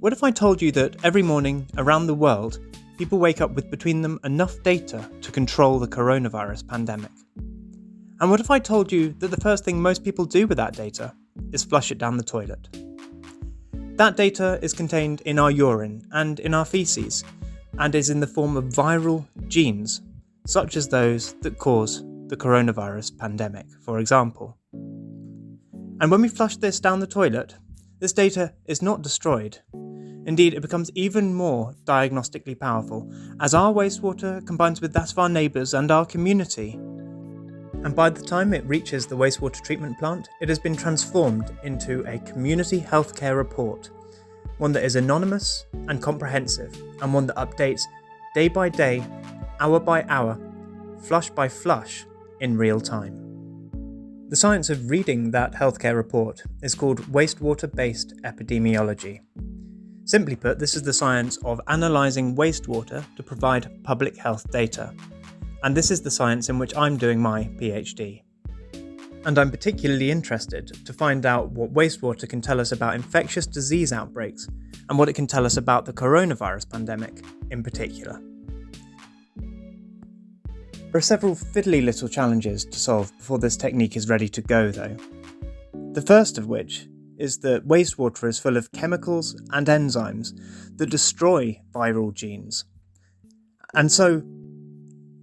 What if I told you that every morning around the world, people wake up with between them enough data to control the coronavirus pandemic? And what if I told you that the first thing most people do with that data is flush it down the toilet? That data is contained in our urine and in our feces, and is in the form of viral genes, such as those that cause the coronavirus pandemic, for example. And when we flush this down the toilet, this data is not destroyed. Indeed, it becomes even more diagnostically powerful as our wastewater combines with that of our neighbours and our community. And by the time it reaches the wastewater treatment plant, it has been transformed into a community healthcare report, one that is anonymous and comprehensive, and one that updates day by day, hour by hour, flush by flush, in real time. The science of reading that healthcare report is called wastewater-based epidemiology. Simply put, this is the science of analysing wastewater to provide public health data. And this is the science in which I'm doing my PhD. And I'm particularly interested to find out what wastewater can tell us about infectious disease outbreaks and what it can tell us about the coronavirus pandemic in particular. There are several fiddly little challenges to solve before this technique is ready to go, though. The first of which is that wastewater is full of chemicals and enzymes that destroy viral genes. And so,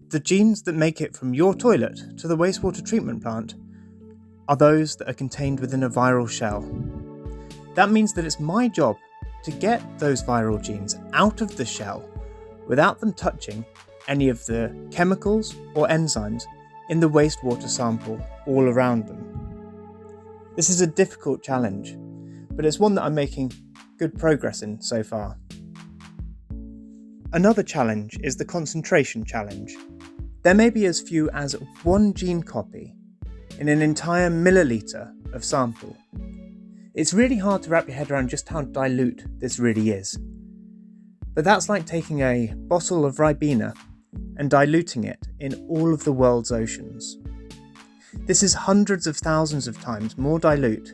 the genes that make it from your toilet to the wastewater treatment plant are those that are contained within a viral shell. That means that it's my job to get those viral genes out of the shell without them touching any of the chemicals or enzymes in the wastewater sample all around them. This is a difficult challenge, but it's one that I'm making good progress in so far. Another challenge is the concentration challenge. There may be as few as one gene copy in an entire milliliter of sample. It's really hard to wrap your head around just how dilute this really is. But that's like taking a bottle of Ribena and diluting it in all of the world's oceans. This is hundreds of thousands of times more dilute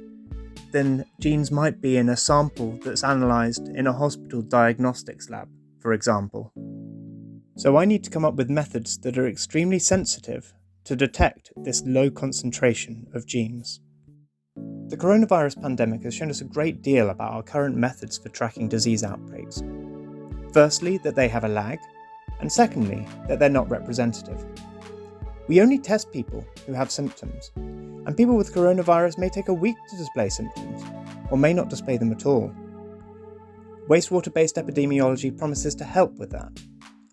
than genes might be in a sample that's analysed in a hospital diagnostics lab, for example. So I need to come up with methods that are extremely sensitive to detect this low concentration of genes. The coronavirus pandemic has shown us a great deal about our current methods for tracking disease outbreaks. Firstly, that they have a lag, and secondly, that they're not representative. We only test people who have symptoms, and people with coronavirus may take a week to display symptoms, or may not display them at all. Wastewater-based epidemiology promises to help with that,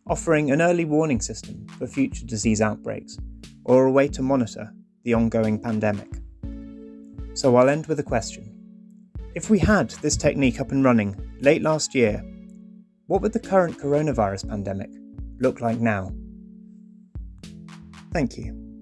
offering an early warning system for future disease outbreaks, or a way to monitor the ongoing pandemic. So I'll end with a question. If we had this technique up and running late last year, what would the current coronavirus pandemic look like now? Thank you.